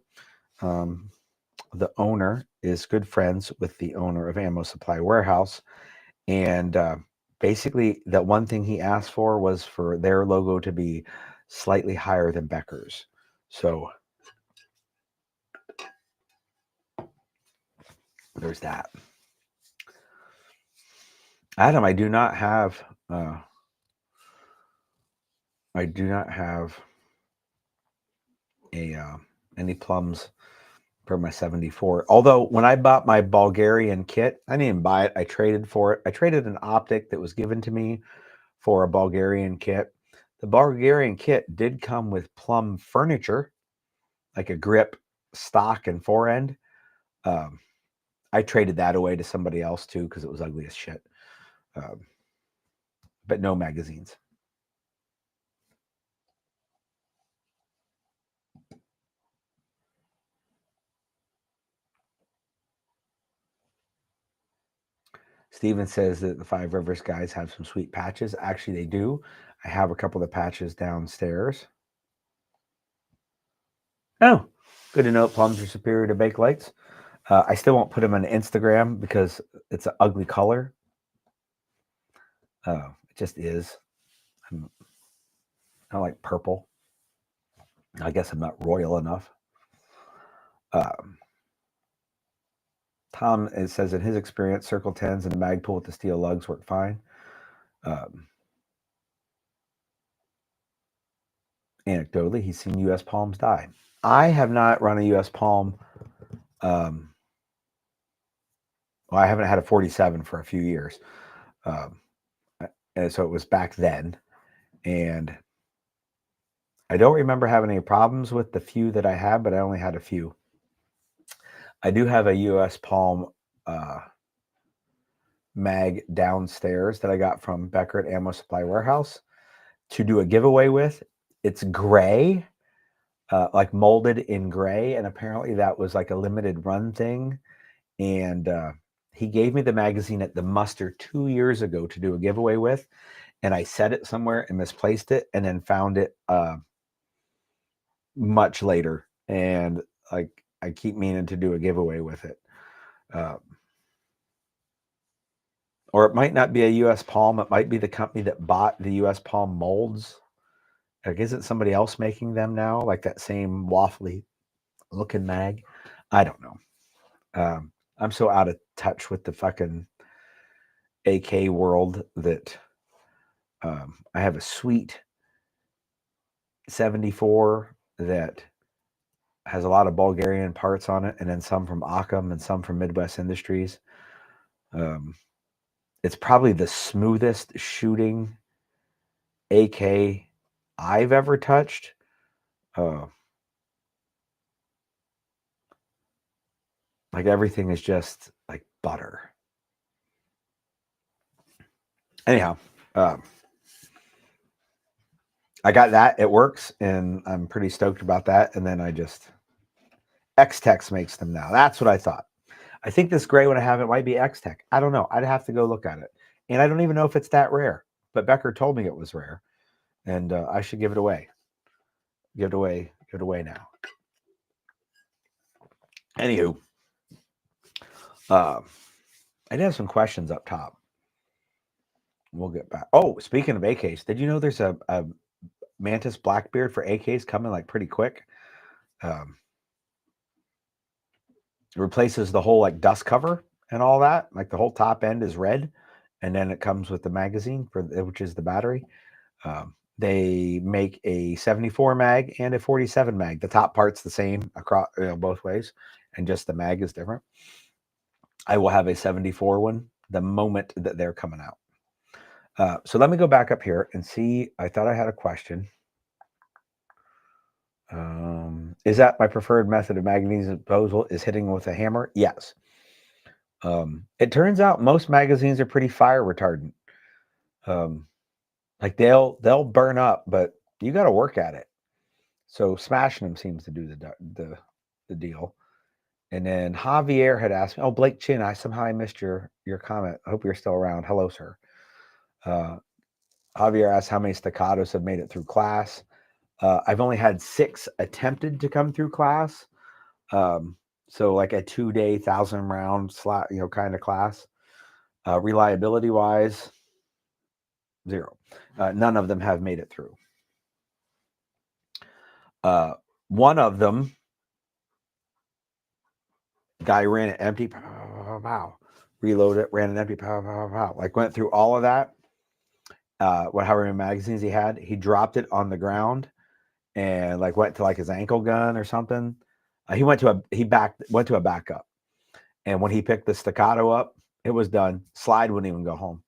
The owner is good friends with the owner of Ammo Supply Warehouse. And basically, the one thing he asked for was for their logo to be slightly higher than Becker's. So there's that. Adam, I do not have any plums for my 74. Although when I bought my Bulgarian kit, I didn't even buy it. I traded for it. I traded an optic that was given to me for a Bulgarian kit. The Bulgarian kit did come with plum furniture, like a grip, stock, and forend. I traded that away to somebody else too because it was ugly as shit. But no magazines. Steven says that the Five Rivers guys have some sweet patches. Actually, they do. I have a couple of patches downstairs. Oh, good to know plums are superior to Bakelights. I still won't put them on Instagram because it's an ugly color. It just is. I like purple. I guess I'm not royal enough. Tom says in his experience, Circle 10s and the Magpul with the steel lugs work fine. Anecdotally, he's seen U.S. Palms die. I have not run a U.S. Palm. Well, I haven't had a 47 for a few years. And so it was back then. And I don't remember having any problems with the few that I had, but I only had a few. I do have a U.S. Palm mag downstairs that I got from Becker at Ammo Supply Warehouse to do a giveaway with. It's gray, like molded in gray, and apparently that was like a limited run thing. And he gave me the magazine at the muster 2 years ago to do a giveaway with, and I set it somewhere and misplaced it, and then found it much later, and like I keep meaning to do a giveaway with it. Or it might not be a US Palm. It might be the company that bought the US Palm molds. Like, isn't somebody else making them now? Like that same waffly looking mag? I don't know. I'm so out of touch with the fucking AK world that I have a sweet 74 that has a lot of Bulgarian parts on it, and then some from Occam and some from Midwest Industries. It's probably the smoothest shooting AK I've ever touched. Like everything is just like butter. Anyhow, I got that. It works, and I'm pretty stoked about that. And then I just X-Tex makes them now. That's what I thought. I think this gray one I have, it might be X-Tech. I don't know. I'd have to go look at it. And I don't even know if it's that rare. But Becker told me it was rare. And I should give it away. Give it away now. Anywho, I did have some questions up top. We'll get back. Oh, speaking of AKs, did you know there's a Mantis Blackbeard for AKs coming like pretty quick? It replaces the whole like dust cover and all that. Like the whole top end is red, and then it comes with the magazine which is the battery. They make a 74 mag and a 47 mag. The top part's the same across both ways, and just the mag is different. I will have a 74 one the moment that they're coming out. So let me go back up here and see. I thought I had a question. Is that my preferred method of magazine disposal? Is hitting with a hammer? Yes. It turns out most magazines are pretty fire retardant. Like they'll burn up, but you got to work at it. So smashing them seems to do the deal. And then Javier had asked me, "Oh, Blake Chin, I missed your comment. I hope you're still around. Hello, sir." Javier asked how many staccatos have made it through class. I've only had 6 attempted to come through class. So like a 2-day 1,000-round slot, kind of class. Reliability wise, 0. None of them have made it through. One of them, guy ran it empty, reloaded it, ran it empty, like went through all of that. However many magazines he had, he dropped it on the ground and like went to like his ankle gun or something. He went to a backup, and when he picked the staccato up, it was done. Slide wouldn't even go home.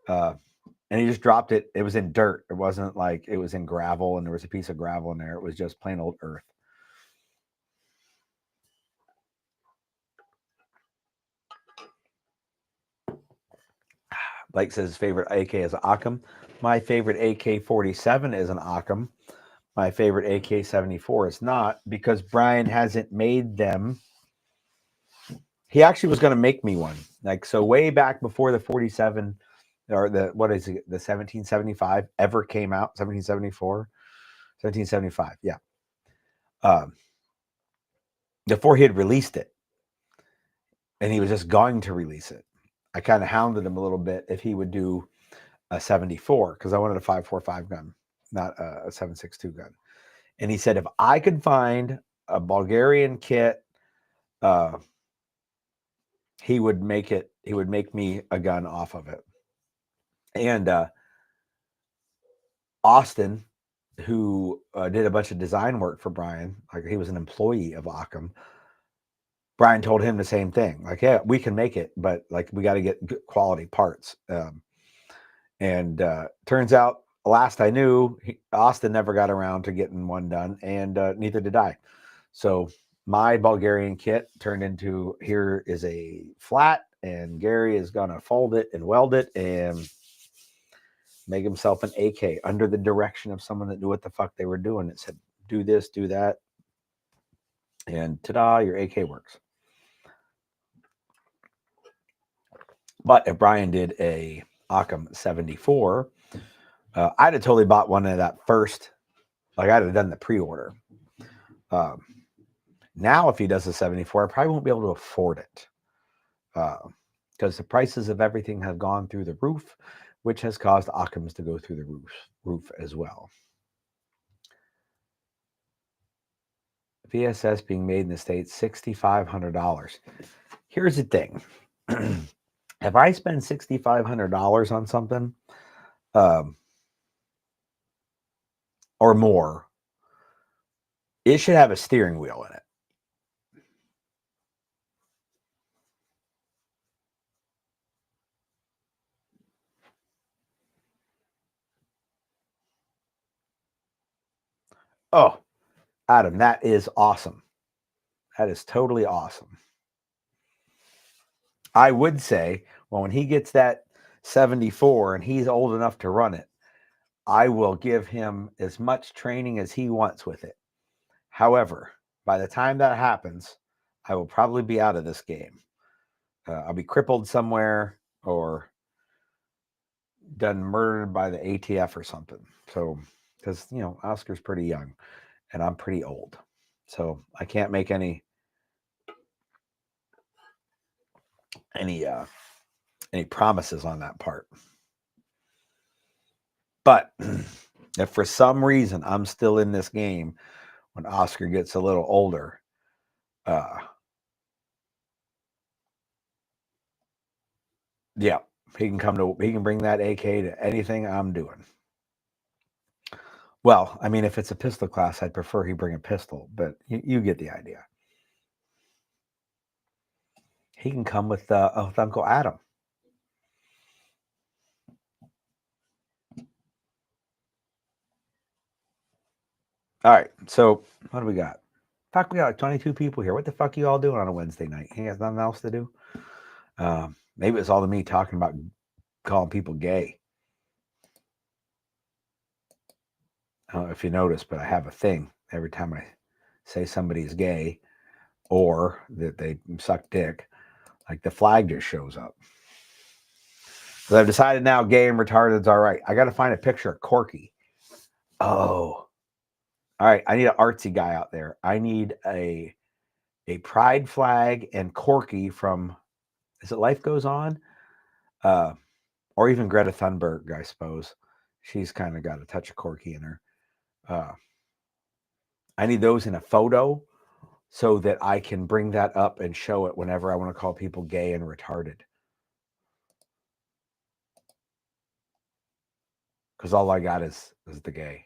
And he just dropped it. It was in dirt. It wasn't like it was in gravel and there was a piece of gravel in there. It was just plain old earth. Blake says his favorite AK is an Occam. My favorite AK-47 is an Occam. My favorite AK-74 is not, because Brian hasn't made them. He actually was going to make me one. Like, so way back before the 47 or the 1775 ever came out, 1774, 1775. Yeah. Before he had released it, and he was just going to release it, I kind of hounded him a little bit if he would do a 74, because I wanted a 5.45 gun, not a 7.62 gun. And he said if I could find a Bulgarian kit, he would make me a gun off of it. And Austin, who did a bunch of design work for Brian, like he was an employee of Occam, Brian told him the same thing. Like, yeah, we can make it, but like we got to get good quality parts. And turns out, last I knew, Austin never got around to getting one done, and neither did I. So my Bulgarian kit turned into, here is a flat, and Gary is going to fold it and weld it and make himself an AK under the direction of someone that knew what the fuck they were doing. It said, do this, do that. And ta-da, your AK works. But if Brian did a Occam 74, I'd have totally bought one of that first. Like I'd have done the pre-order. Now, if he does a 74, I probably won't be able to afford it because the prices of everything have gone through the roof, which has caused Occam's to go through the roof as well. VSS being made in the States, $6,500. Here's the thing. If I spend $6,500 on something or more, it should have a steering wheel in it. Oh, Adam, that is awesome. That is totally awesome. I would say, well, when he gets that 74 and he's old enough to run it, I will give him as much training as he wants with it. However, by the time that happens, I will probably be out of this game. I'll be crippled somewhere or done murdered by the ATF or something. So, because, you know, Oscar's pretty young and I'm pretty old. So I can't make any promises on that part. But if for some reason I'm still in this game when Oscar gets a little older, yeah, he can bring that AK to anything I'm doing. Well, I mean, if it's a pistol class, I'd prefer he bring a pistol, but you get the idea. He can come with Uncle Adam. All right, so what do we got? Fuck, we got like 22 people here. What the fuck are you all doing on a Wednesday night? He has nothing else to do? Maybe it's all to me talking about calling people gay. I don't know if you noticed, but I have a thing every time I say somebody's gay or that they suck dick, like the flag just shows up. So I've decided now gay and retarded's all right. I got to find a picture of Corky. Oh, all right. I need an artsy guy out there. I need a pride flag and Corky from, is it Life Goes On? Or even Greta Thunberg, I suppose. She's kind of got a touch of Corky in her. I need those in a photo so that I can bring that up and show it whenever I want to call people gay and retarded. Because all I got is the gay.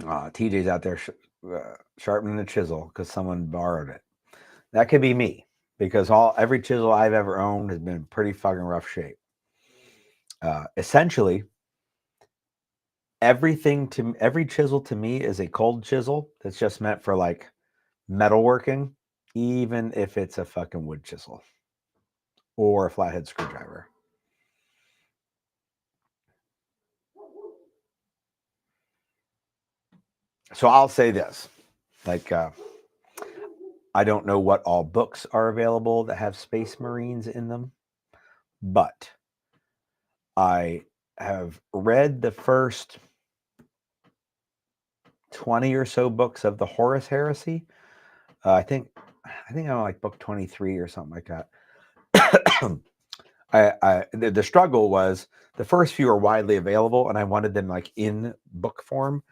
TJ's out there sharpening the chisel because someone borrowed it. That could be me because every chisel I've ever owned has been in pretty fucking rough shape. Essentially, every chisel to me is a cold chisel that's just meant for like metalworking, even if it's a fucking wood chisel or a flathead screwdriver. So I'll say this, like, I don't know what all books are available that have Space Marines in them, but I have read the first 20 or so books of the Horus Heresy. I think I'm like book 23 or something like that. The struggle was the first few are widely available, and I wanted them like in book form,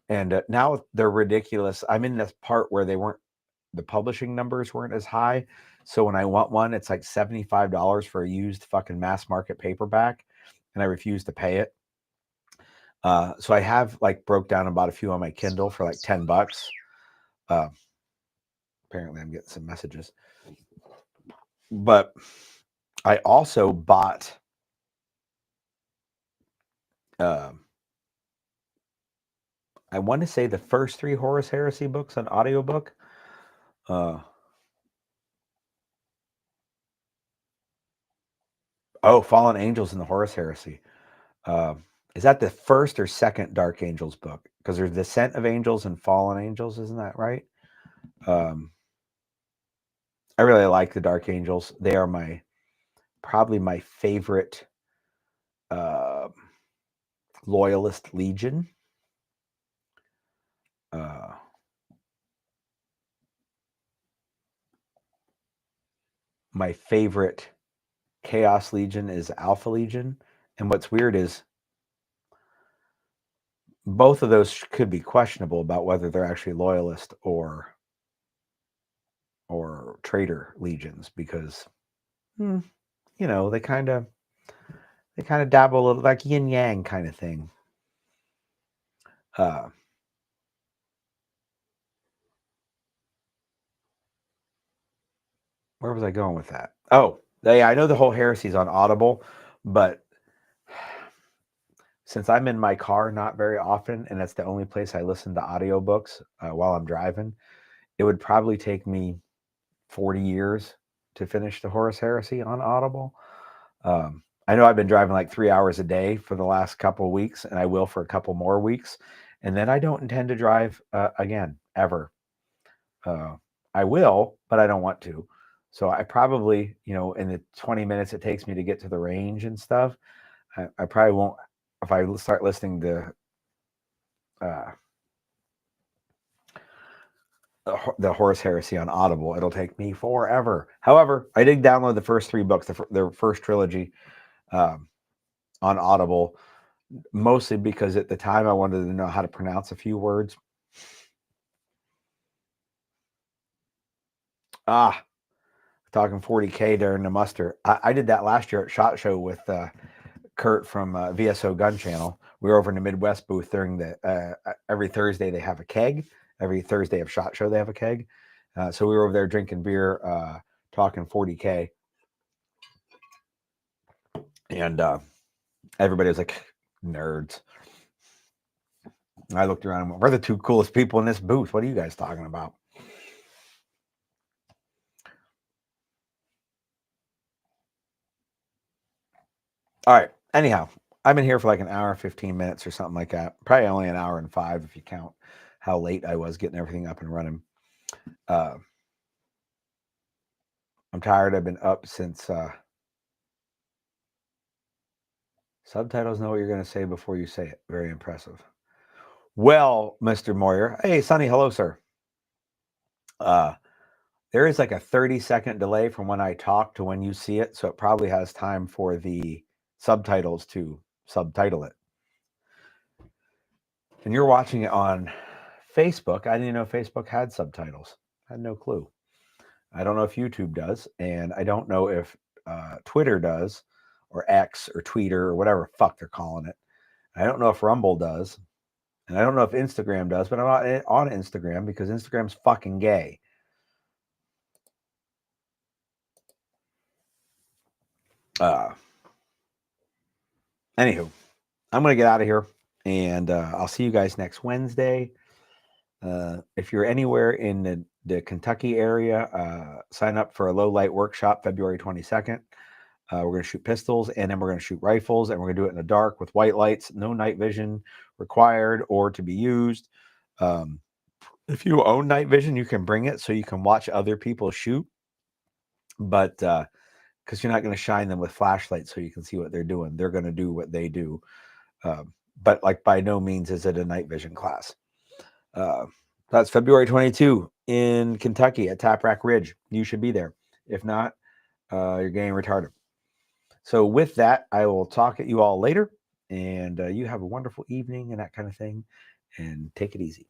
and now they're ridiculous. I'm in this part where the publishing numbers weren't as high, so when I want one, it's like $75 for a used fucking mass market paperback, and I refuse to pay it. So I have like broke down and bought a few on my Kindle for like $10. Apparently, I'm getting some messages, but I also bought. I want to say the first 3 Horus Heresy books on audiobook. Oh, Fallen Angels in the Horus Heresy. Is that the first or second Dark Angels book? Because there's Descent of Angels and Fallen Angels, isn't that right? I really like the Dark Angels. They are probably my favorite loyalist legion. My favorite Chaos Legion is Alpha Legion. And what's weird is both of those could be questionable about whether they're actually loyalist or traitor legions, because they kind of dabble a little, like yin yang kind of thing. Where was I going with that? Oh, I know the whole heresy's on Audible, but since I'm in my car not very often, and that's the only place I listen to audiobooks while I'm driving, it would probably take me 40 years to finish the Horus Heresy on Audible. I know I've been driving like 3 hours a day for the last couple of weeks, and I will for a couple more weeks. And then I don't intend to drive again, ever. I will, but I don't want to. So I probably, in the 20 minutes it takes me to get to the range and stuff, I probably won't, if I start listening to the Horus Heresy on Audible, it'll take me forever. However, I did download the first 3 books, the first trilogy, on Audible, mostly because at the time I wanted to know how to pronounce a few words. Talking 40K during the muster. I did that last year at SHOT Show with Kurt from VSO Gun Channel. We were over in the Midwest booth during the every Thursday they have a keg. Every Thursday of SHOT Show they have a keg. So we were over there drinking beer, talking 40K, and everybody was like, nerds. I looked around and went, we're the 2 coolest people in this booth. What are you guys talking about? All right. Anyhow, I've been here for like an hour, 15 minutes or something like that. Probably only an hour and 5 if you count how late I was getting everything up and running. I'm tired. I've been up since subtitles know what you're going to say before you say it. Very impressive. Well, Mr. Moyer. Hey, Sonny. Hello, sir. There is like a 30-second delay from when I talk to when you see it. So it probably has time for the subtitles to subtitle it. And you're watching it on Facebook. I didn't even know Facebook had subtitles. I had no clue. I don't know if YouTube does, and I don't know if Twitter does, or X, or Tweeter, or whatever fuck they're calling it. I don't know if Rumble does, and I don't know if Instagram does, but I'm not on Instagram because Instagram's fucking gay. Anywho, I'm going to get out of here, and I'll see you guys next Wednesday. If you're anywhere in the Kentucky area, sign up for a low light workshop February 22nd. We're going to shoot pistols, and then we're going to shoot rifles, and we're going to do it in the dark with white lights, no night vision required or to be used. If you own night vision, you can bring it so you can watch other people shoot, but because you're not going to shine them with flashlights so you can see what they're doing. They're going to do what they do. But like by no means is it a night vision class. That's February 22 in Kentucky at Tap Rack Ridge. You should be there. If not, you're getting retarded. So with that, I will talk at you all later, and you have a wonderful evening and that kind of thing, and take it easy.